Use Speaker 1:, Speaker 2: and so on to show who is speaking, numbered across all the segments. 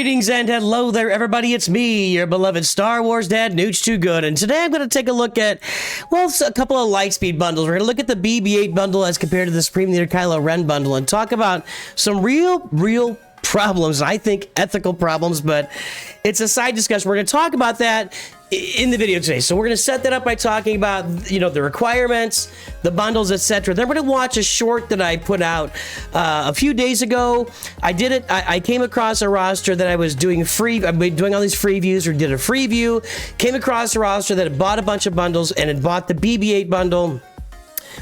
Speaker 1: Greetings and hello there, everybody. It's me, your beloved Star Wars dad, Nooch Too Good, and today I'm going to take a look at, well, a couple of Lightspeed bundles. We're going to look at the BB-8 bundle as compared to the Supreme Leader Kylo Ren bundle and talk about some real problems, I think ethical problems, but it's a side discussion. We're going to talk about that in the video today. So we're going to set that up by talking about, you know, the requirements, the bundles, etc. Then we're going to watch a short that I put out a few days ago. I came across a roster that I was doing I've been doing all these free views, or did a free view, came across a roster that had bought a bunch of bundles and had bought the BB-8 bundle,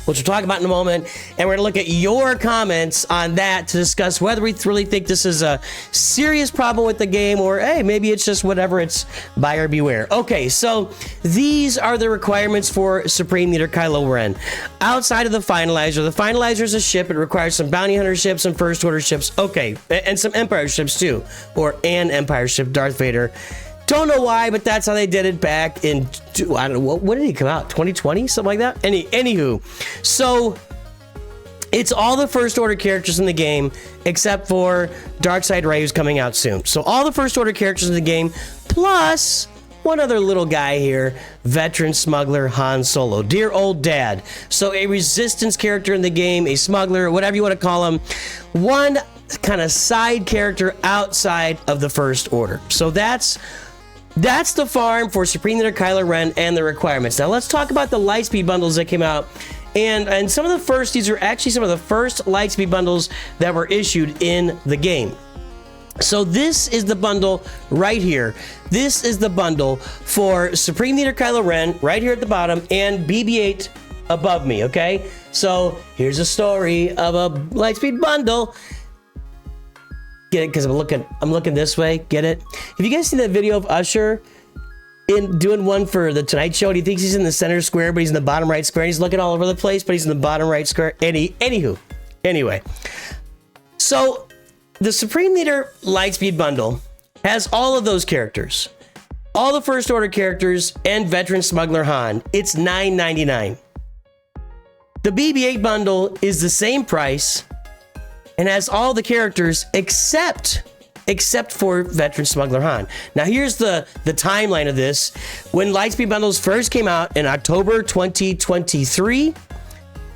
Speaker 1: which we'll talk about in a moment, and we're going to look at your comments on that to discuss whether we really think this is a serious problem with the game, or hey, maybe it's just whatever, it's buyer beware. Okay, so these are the requirements for Supreme Leader Kylo Ren. Outside of the finalizer is a ship. It requires some bounty hunter ships, some first order ships, okay, and some Empire ships too, or an Empire ship, Darth Vader. Don't know why, but that's how they did it back in, I don't know, when did he come out? 2020? Something like that? Anywho, so it's all the first order characters in the game, except for Darkseid Rey, who's coming out soon. So all the first order characters in the game, plus one other little guy here, veteran smuggler Han Solo, dear old dad. So a resistance character in the game, a smuggler, whatever you want to call him, one kind of side character outside of the first order. So that's the farm for Supreme Leader Kylo Ren and the requirements. Now let's talk about the Lightspeed bundles that came out. And some of the first, these are actually some of the first Lightspeed bundles that were issued in the game. So this is the bundle right here. This is the bundle for Supreme Leader Kylo Ren right here at the bottom, and BB-8 above me, okay? So here's a story of a Lightspeed bundle. Get it? Because I'm looking this way. Get it? Have you guys seen that video of Usher doing one for the Tonight Show? And he thinks he's in the center square, but he's in the bottom right square. And he's looking all over the place, but he's in the bottom right square. Anyway, so the Supreme Leader Lightspeed bundle has all of those characters, all the first order characters, and veteran smuggler Han. It's $9.99. The BB-8 bundle is the same price and has all the characters except for veteran smuggler Han. Now here's the timeline of this. When Lightspeed bundles first came out in October 2023,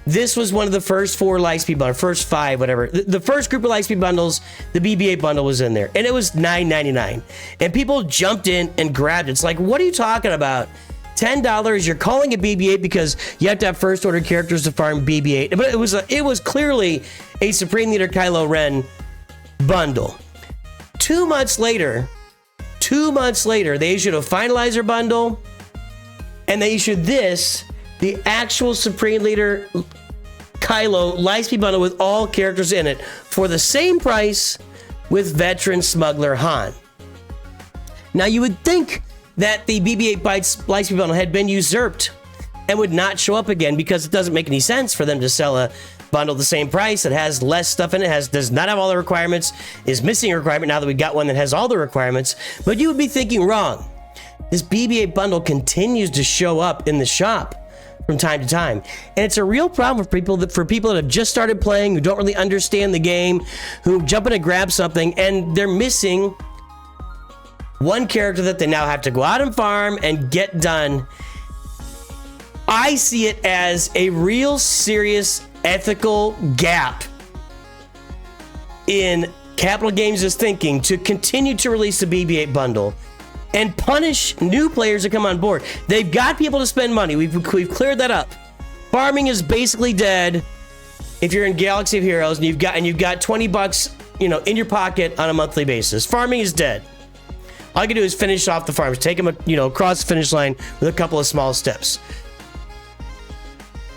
Speaker 1: this was one of the first 4 Lightspeed bundles, first 5, whatever. The first group of Lightspeed bundles, the BB-8 bundle was in there, and it was $9.99. And people jumped in and grabbed it. It's like, what are you talking about? $10, you're calling it BB-8 because you have to have first order characters to farm BB-8. But it was clearly a Supreme Leader Kylo Ren bundle. 2 months later, they issued a finalizer bundle, and they issued this, the actual Supreme Leader Kylo Lightspeed bundle with all characters in it for the same price with veteran smuggler Han. Now you would think that the BB-8 Lightspeed bundle had been usurped and would not show up again, because it doesn't make any sense for them to sell a bundle the same price that has less stuff in it, does not have all the requirements, is missing a requirement now that we got one that has all the requirements. But you would be thinking wrong. This BB-8 bundle continues to show up in the shop from time to time, and it's a real problem for people that have just started playing, who don't really understand the game, who jump in and grab something, and they're missing one character that they now have to go out and farm and get done. I see it as a real serious ethical gap in Capital Games' thinking to continue to release the BB-8 bundle and punish new players that come on board. They've got people to spend money. We've cleared that up. Farming is basically dead if you're in Galaxy of Heroes and you've got $20, you know, in your pocket on a monthly basis. Farming is dead. All you can do is finish off the farms, take them, you know, across the finish line with a couple of small steps.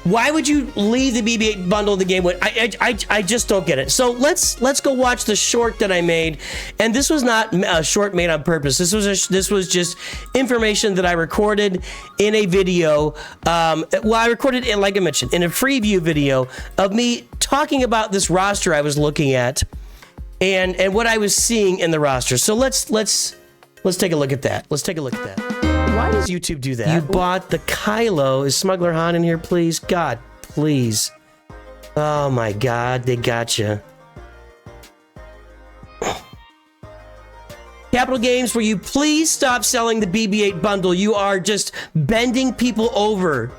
Speaker 1: Why would you leave the BB-8 bundle in the game? I just don't get it. So let's go watch the short that I made, and this was not a short made on purpose. This was just information that I recorded in a video. Well, I recorded it, like I mentioned, in a free view video of me talking about this roster I was looking at, and what I was seeing in the roster. So let's take a look at that. Let's take a look at that. Why does YouTube do that? You bought the Kylo. Is Smuggler Han in here, please? God, please. Oh my God, they got you. Capital Games, will you please stop selling the BB-8 bundle? You are just bending people over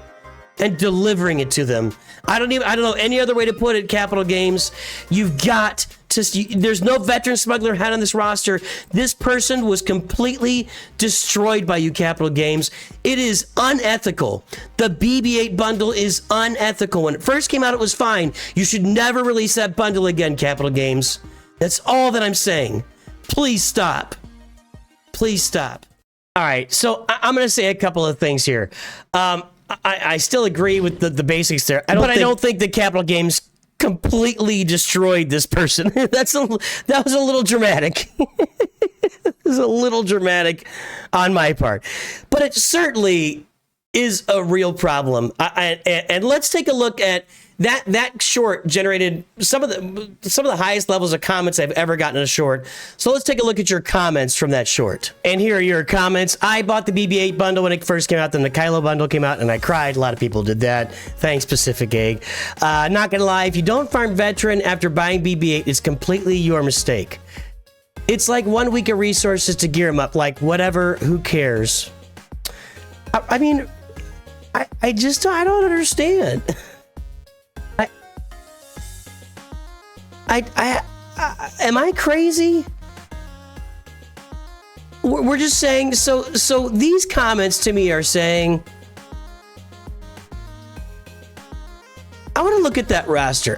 Speaker 1: and delivering it to them. I don't know any other way to put it, Capital Games. You've got to, there's no veteran smuggler hat on this roster. This person was completely destroyed by you, Capital Games. It is unethical. The BB-8 bundle is unethical. When it first came out, it was fine. You should never release that bundle again, Capital Games. That's all that I'm saying. Please stop. Please stop. All right, so I'm going to say a couple of things here. I still agree with the basics there, but I don't think the Capital Games completely destroyed this person. That was a little dramatic. It was a little dramatic on my part, but it certainly is a real problem. And let's take a look at that short. Generated some of the highest levels of comments I've ever gotten in a short. So let's take a look at your comments from that short. And here are your comments. I bought the BB-8 bundle when it first came out. Then the Kylo bundle came out and I cried. A lot of people did that. Thanks, Pacific Egg. Not gonna lie, if you don't farm veteran after buying BB-8, it's completely your mistake. It's like 1 week of resources to gear them up. Like, whatever, who cares? I mean, I don't understand. Am I crazy? We're just saying, so these comments to me are saying, I want to look at that roster.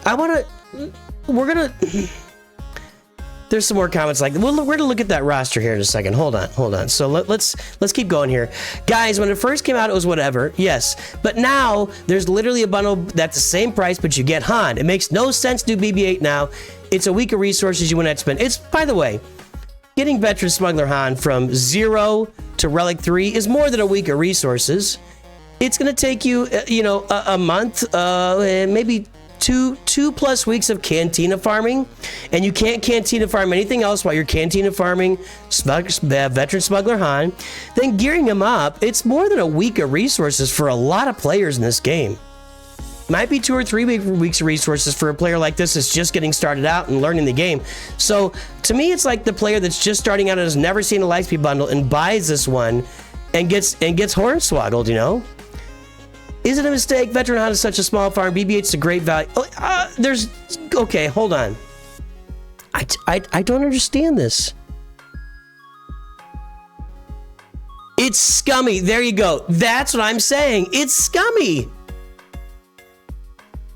Speaker 1: There's some more comments like, well, we're gonna look at that roster here in a second. Hold on. So let's keep going here. Guys, when it first came out, it was whatever, yes. But now, there's literally a bundle that's the same price, but you get Han. It makes no sense to do BB-8 now. It's a week of resources you wouldn't have to spend. It's, by the way, getting Veteran Smuggler Han from 0 to Relic 3 is more than a week of resources. It's gonna take you, a month, maybe two plus weeks of Cantina farming, and you can't Cantina farm anything else while you're Cantina farming Veteran Smuggler Han. Then gearing him up, it's more than a week of resources for a lot of players in this game. Might be 2 or 3 weeks of resources for a player like this that's just getting started out and learning the game. So to me, it's like the player that's just starting out and has never seen a Lightspeed bundle and buys this one and gets hornswoggled, you know? Is it a mistake? Veteran Han is such a small farm. BB-8's a great value. Okay, hold on. I don't understand this. It's scummy. There you go. That's what I'm saying. It's scummy.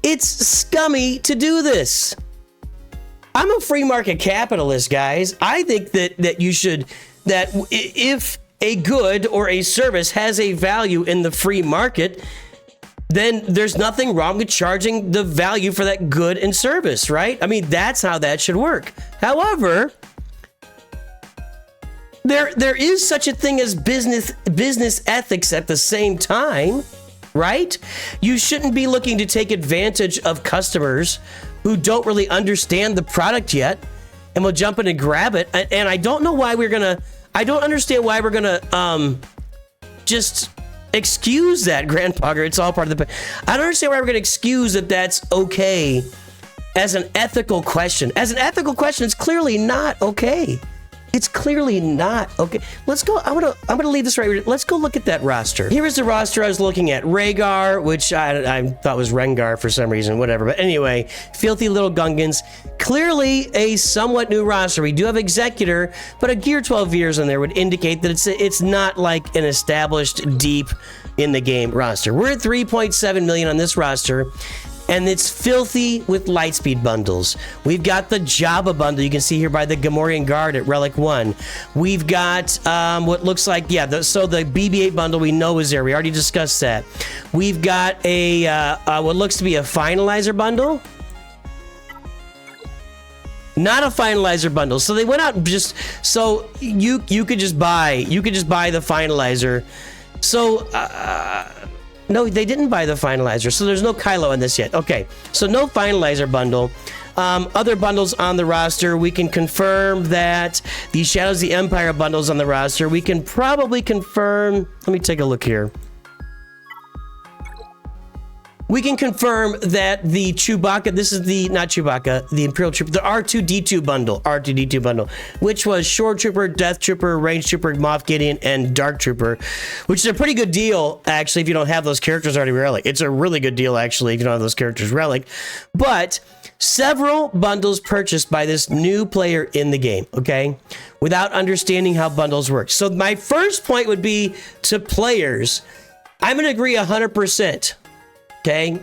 Speaker 1: It's scummy to do this. I'm a free market capitalist, guys. I think that if a good or a service has a value in the free market, then there's nothing wrong with charging the value for that good and service, right? I mean, that's how that should work. However, there is such a thing as business ethics at the same time, right? You shouldn't be looking to take advantage of customers who don't really understand the product yet and will jump in and grab it. And I don't know why I don't understand why we're gonna just excuse that, Grandpogger. It's all part of the... I don't understand why we're gonna excuse that that's okay as an ethical question. As an ethical question, it's clearly not okay. It's clearly not okay. Let's go. I'm gonna leave this right here. Let's go look at that roster. Here is the roster I was looking at. Rhaegar, which I thought was Rengar for some reason, whatever. But anyway, filthy little Gungans. Clearly a somewhat new roster. We do have Executor, but a Gear 12 years on there would indicate that it's not like an established deep in the game roster. We're at 3.7 million on this roster. And it's filthy with Lightspeed bundles. We've got the Jabba bundle. You can see here by the Gamorrean Guard at Relic 1. We've got what looks like, the BB-8 bundle we know is there. We already discussed that. We've got a what looks to be a Finalizer bundle. Not a Finalizer bundle. So they went out and just, so you could just buy the Finalizer. So, no, they didn't buy the Finalizer, so there's no Kylo in this yet. Okay, so no Finalizer bundle. Other bundles on the roster, we can confirm that the Shadows of the Empire bundles on the roster. We can probably confirm, let me take a look here. we can confirm that the Chewbacca, this is the, not Chewbacca, the Imperial Trooper, the R2-D2 bundle, which was Shore Trooper, Death Trooper, Range Trooper, Moff Gideon, and Dark Trooper, which is a pretty good deal, actually, if you don't have those characters already relic. It's a really good deal, actually, if you don't have those characters relic. But several bundles purchased by this new player in the game, okay, without understanding how bundles work. So my first point would be to players, I'm going to agree 100%. Okay,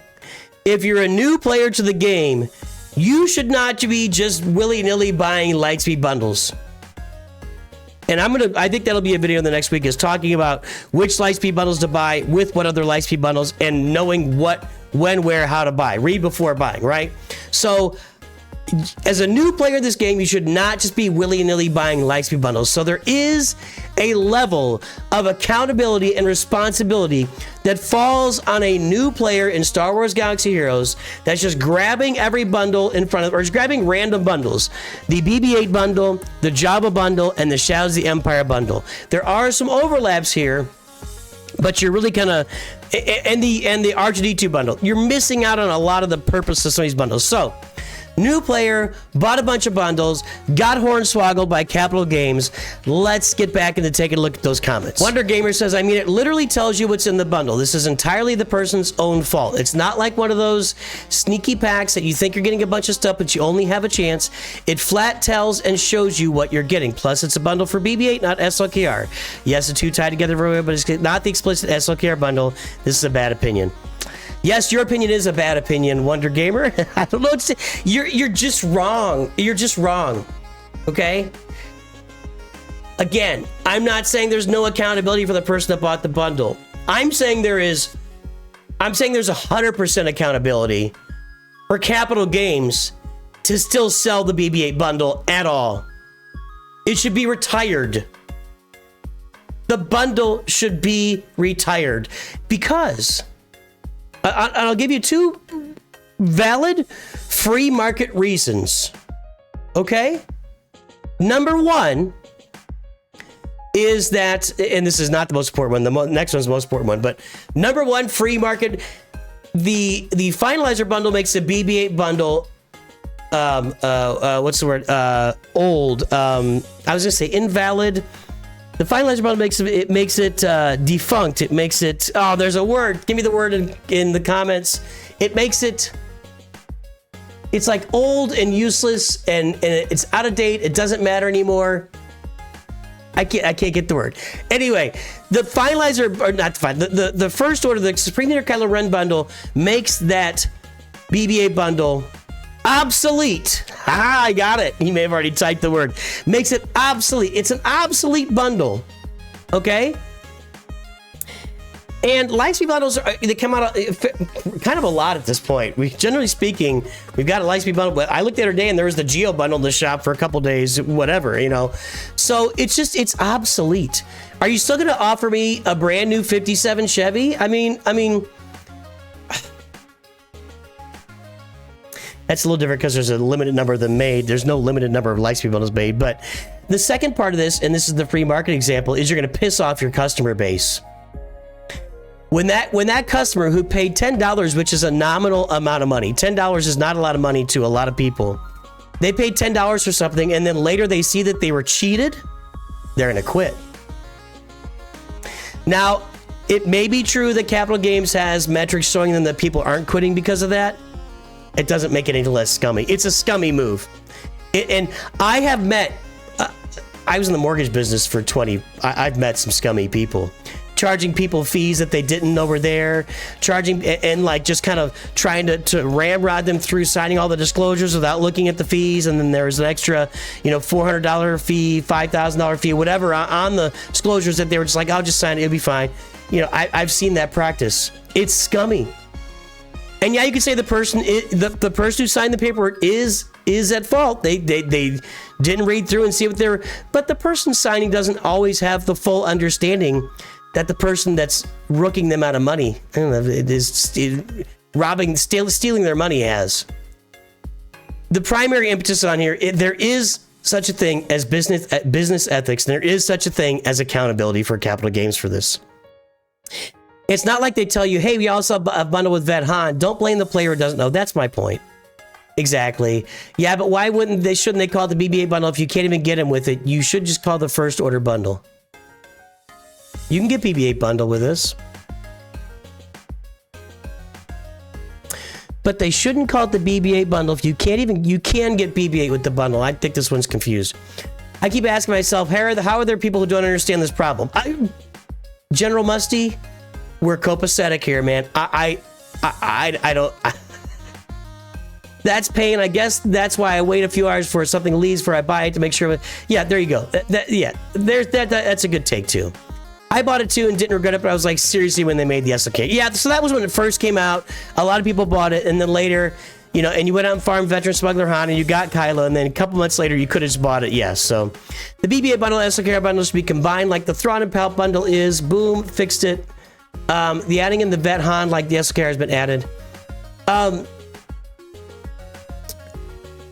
Speaker 1: if you're a new player to the game, you should not be just willy-nilly buying Lightspeed bundles. And I think that'll be a video in the next week, is talking about which Lightspeed bundles to buy with what other Lightspeed bundles and knowing what, when, where, how to buy. Read before buying, right? So as a new player in this game, you should not just be willy-nilly buying Lightspeed bundles. So there is a level of accountability and responsibility that falls on a new player in Star Wars Galaxy Heroes that's just grabbing every bundle in front of, or just grabbing random bundles. The BB-8 bundle, the Jabba bundle, and the Shadows of the Empire bundle. There are some overlaps here, but you're really kind of, and the R2-D2 bundle, you're missing out on a lot of the purpose of some of these bundles. So, new player, bought a bunch of bundles, got hornswoggled by Capital Games. Let's get back into taking a look at those comments. Wonder Gamer says, I mean, it literally tells you what's in the bundle. This is entirely the person's own fault. It's not like one of those sneaky packs that you think you're getting a bunch of stuff, but you only have a chance. It flat tells and shows you what you're getting. Plus, it's a bundle for BB-8, not SLKR. Yes, the two tie together very well, but it's not the explicit SLKR bundle. This is a bad opinion. Yes, your opinion is a bad opinion, Wonder Gamer. I don't know what to say. You're just wrong. You're just wrong. Okay? Again, I'm not saying there's no accountability for the person that bought the bundle. I'm saying there's 100% accountability for Capital Games to still sell the BB-8 bundle at all. It should be retired. The bundle should be retired because I'll give you two valid free market reasons. Okay? Number one is that, and this is not the most important one, the next one's the most important one, but number one, free market, the finalizer bundle makes the BB-8 bundle, what's the word? Old. I was gonna say invalid. The finalizer bundle makes it defunct. It makes it, oh, there's a word. Give me the word in the comments. It makes it, it's like old and useless and it's out of date. It doesn't matter anymore. I can't get the word. Anyway, the finalizer, or not the first order, the Supreme Leader Kylo Ren bundle makes that BB-8 bundle obsolete. Ah, I got it. You may have already typed the word. Makes it obsolete. It's an obsolete bundle. Okay? And Lightspeed bundles, they come out kind of a lot at this point. Generally speaking, we've got a Lightspeed bundle, but I looked the other day and there was the Geo bundle in the shop for a couple days, whatever, you know. So it's obsolete. Are you still going to offer me a brand new 57 Chevy? I mean, that's a little different because there's a limited number of them made. There's no limited number of Lightspeed bundles made. But the second part of this, and this is the free market example, is you're going to piss off your customer base. When that customer who paid $10, which is a nominal amount of money, $10 is not a lot of money to a lot of people. They paid $10 for something, and then later they see that they were cheated, they're going to quit. Now, it may be true that Capital Games has metrics showing them that people aren't quitting because of that. It doesn't make it any less scummy. It's a scummy move. And I have met, I was in the mortgage business for I've met some scummy people. Charging people fees that they didn't know were there, charging and like just kind of trying to ramrod them through signing all the disclosures without looking at the fees. And then there's an extra, $400 fee, $5,000 fee, whatever on the disclosures that they were just like, I'll just sign it, it'll be fine. I've seen that practice. It's scummy. And yeah, you could say the person who signed the paperwork is at fault. They didn't read through and see what they're, but the person signing doesn't always have the full understanding that the person that's rooking them out of money, I don't know, it is stealing their money has. The primary impetus on here, there is such a thing as business ethics, and there is such a thing as accountability for Capital Games for this. It's not like they tell you, hey, we also have a bundle with Vet Han. Don't blame the player who doesn't know. That's my point. Exactly. Yeah, but why shouldn't they call it the BB-8 bundle if you can't even get him with it? You should just call the first order bundle. You can get BB-8 bundle with this. But they shouldn't call it the BB-8 bundle if you can get BB-8 with the bundle. I think this one's confused. I keep asking myself, how are there people who don't understand this problem? General Musty, we're copacetic here, man. I don't... That's pain. I guess that's why I wait a few hours for something leaves before I buy it to make sure. Yeah, there you go. That's a good take too. I bought it too and didn't regret it, but I was like, seriously, when they made the SLK. Yeah, so that was when it first came out. A lot of people bought it, and then later, and you went out and farmed Veteran Smuggler Han, and you got Kylo, and then a couple months later, you could have just bought it. Yes, so the BB-8 bundle and SLK bundle should be combined like the Thrawn and Palp bundle is. Boom, fixed it. The adding in the Vet Han like the SLK has been added.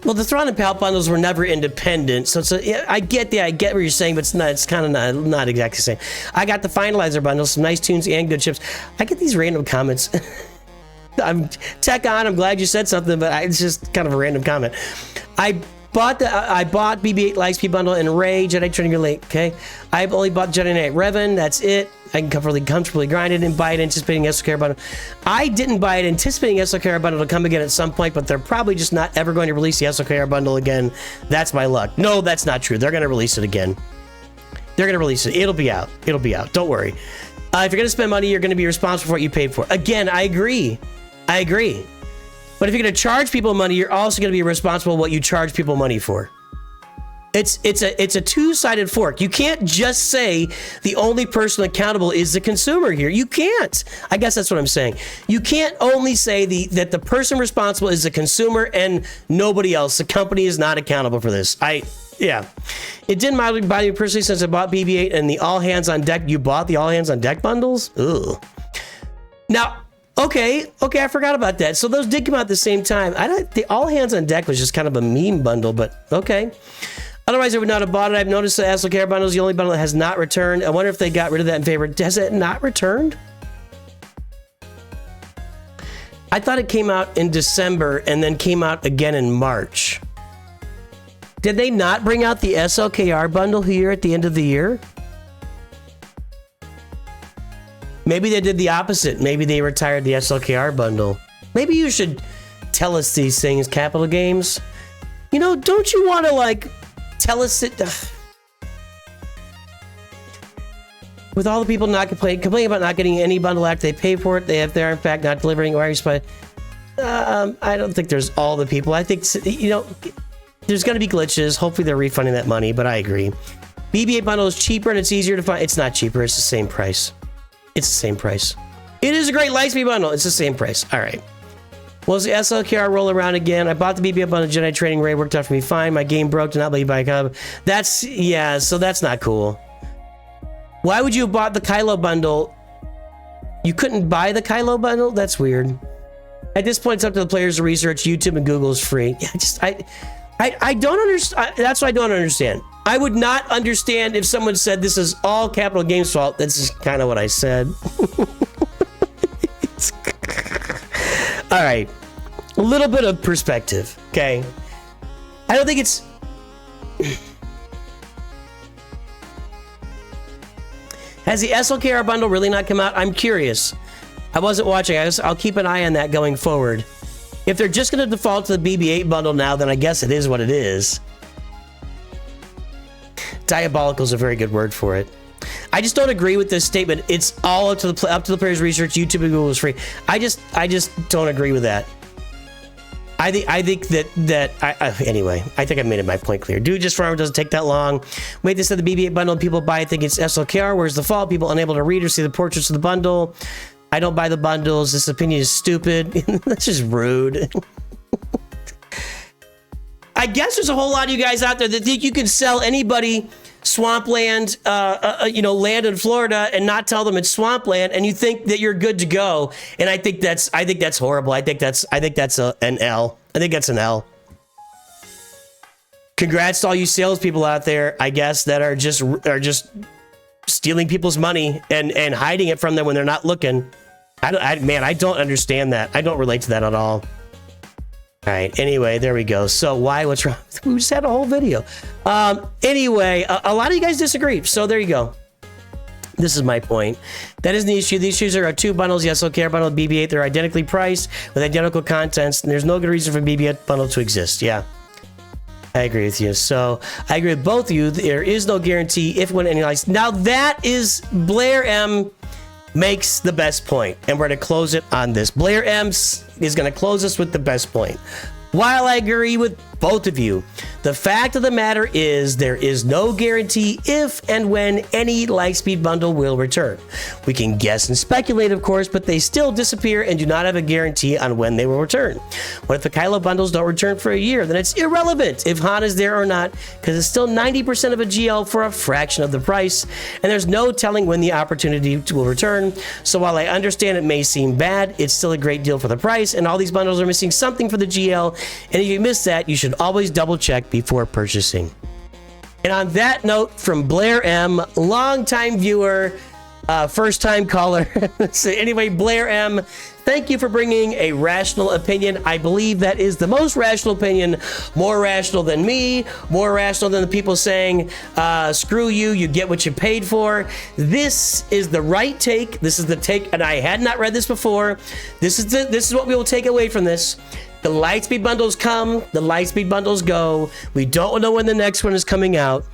Speaker 1: Well, the Thrawn and Palp bundles were never independent, so I get what you're saying, but it's kind of not exactly the same. I got the Finalizer bundle, some nice tunes and good chips. I get these random comments. I'm Tech On, I'm glad you said something, but it's just kind of a random comment. I bought BB-8 Lightspeed Bundle and Ray Jedi Training Relate. Okay, I've only bought Jedi Knight Revan. That's it. I can comfortably grind it and buy it anticipating SLK bundle. I didn't buy it anticipating SLK bundle to come again at some point, but they're probably just not ever going to release the SLK bundle again. That's my luck. No, that's not true. They're going to release it again. They're going to release it. It'll be out. It'll be out. Don't worry. If you're going to spend money, you're going to be responsible for what you paid for. Again, I agree. But if you're going to charge people money, you're also going to be responsible for what you charge people money for. It's a two-sided fork. You can't just say the only person accountable is the consumer here. You can't. I guess that's what I'm saying. You can't only say that the person responsible is the consumer and nobody else. The company is not accountable for this. Yeah. It didn't bother me personally since I bought BB-8 and the all hands on deck. You bought the all hands on deck bundles? Ugh. Now, okay, I forgot about that. So those did come out at the same time. The all hands on deck was just kind of a meme bundle, but okay. Otherwise, I would not have bought it. I've noticed the SLK bundle is the only bundle that has not returned. I wonder if they got rid of that in favor. Has it not returned? I thought it came out in December and then came out again in March. Did they not bring out the SLKR bundle here at the end of the year? Maybe they did the opposite. Maybe they retired the SLKR bundle. Maybe you should tell us these things, Capital Games. Don't you want to, tell us it... With all the people not complaining about not getting any bundle after they pay for it, they're in fact not delivering or I don't think there's all the people. I think, there's going to be glitches. Hopefully they're refunding that money, but I agree. BB-8 bundle is cheaper and it's easier to find. It's not cheaper. It's the same price. It's the same price. It is a great Lightspeed bundle. It's the same price. All right. Well, the SLKR roll around again. I bought the BB-8 bundle. Jedi Training Ray worked out for me fine. My game broke. Did not let you buy a Kylo. So that's not cool. Why would you have bought the Kylo bundle? You couldn't buy the Kylo bundle? That's weird. At this point, it's up to the players to research. YouTube and Google is free. Yeah, I don't understand. That's what I don't understand. I would not understand if someone said this is all Capital Games' fault. That's just kind of what I said. All right. A little bit of perspective, okay? I don't think it's... Has the SLKR bundle really not come out? I'm curious. I wasn't watching. I'll keep an eye on that going forward. If they're just going to default to the BB-8 bundle now, then I guess it is what it is. Diabolical is a very good word for it. I just don't agree with this statement. It's all up to the player's research. YouTube and Google is free. I just don't agree with that. I think that anyway, I think I made my point clear. Dude, just farmer doesn't take that long. Wait, they said the BB-8 bundle and people buy it think it's SLKR. Where's the fault? People unable to read or see the portraits of the bundle. I don't buy the bundles. This opinion is stupid. That's just rude. I guess there's a whole lot of you guys out there that think you can sell anybody swampland, land in Florida and not tell them it's swampland, and you think that you're good to go. And I think that's horrible. I think that's an L. I think that's an L. Congrats to all you salespeople out there, I guess, that are just stealing people's money and hiding it from them when they're not looking. Man, I don't understand that. I don't relate to that at all. All right, anyway, there we go. So what's wrong? We just had a whole video. Anyway, a lot of you guys disagree. So there you go. This is my point. That isn't the issue. The issues are two bundles, the SLKR bundle and BB-8. They're identically priced with identical contents, and there's no good reason for BB-8 bundle to exist. Yeah, I agree with you. So I agree with both of you. There is no guarantee if when any likes. Now that is Blair M makes the best point, and we're going to close it on this. Blair M is going to close us with the best point. While I agree with both of you, the fact of the matter is there is no guarantee if and when any Lightspeed bundle will return. We can guess and speculate, of course, but they still disappear and do not have a guarantee on when they will return. What if the Kylo bundles don't return for a year? Then it's irrelevant if Han is there or not, because it's still 90% of a GL for a fraction of the price, and there's no telling when the opportunity will return. So while I understand it may seem bad, it's still a great deal for the price, and all these bundles are missing something for the GL, and if you miss that, you should always double check before purchasing. And on that note, from Blair M, longtime viewer, first time caller. So anyway, Blair M, thank you for bringing a rational opinion. I believe that is the most rational opinion, more rational than me, more rational than the people saying, screw you, you get what you paid for. This is the right take. This is the take, and I had not read this before. This is what we will take away from this. The Lightspeed bundles come, the Lightspeed bundles go. We don't know when the next one is coming out.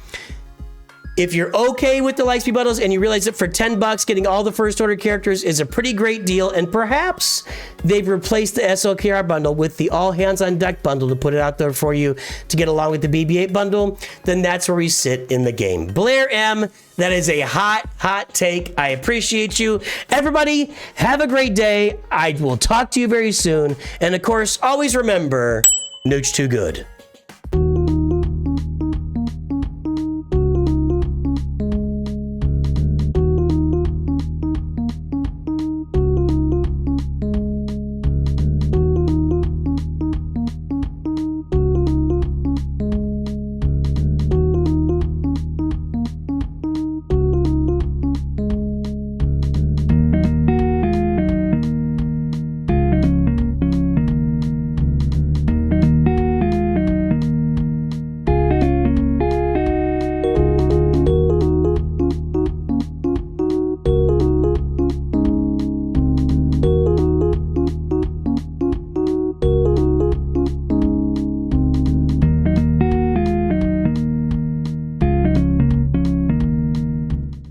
Speaker 1: If you're okay with the Lightspeed bundles and you realize that for $10, getting all the first order characters is a pretty great deal, and perhaps they've replaced the SLKR bundle with the all hands on deck bundle to put it out there for you to get along with the BB-8 bundle, then that's where we sit in the game. Blair M, that is a hot take. I appreciate you. Everybody, have a great day. I will talk to you very soon. And of course, always remember, Nooch too good.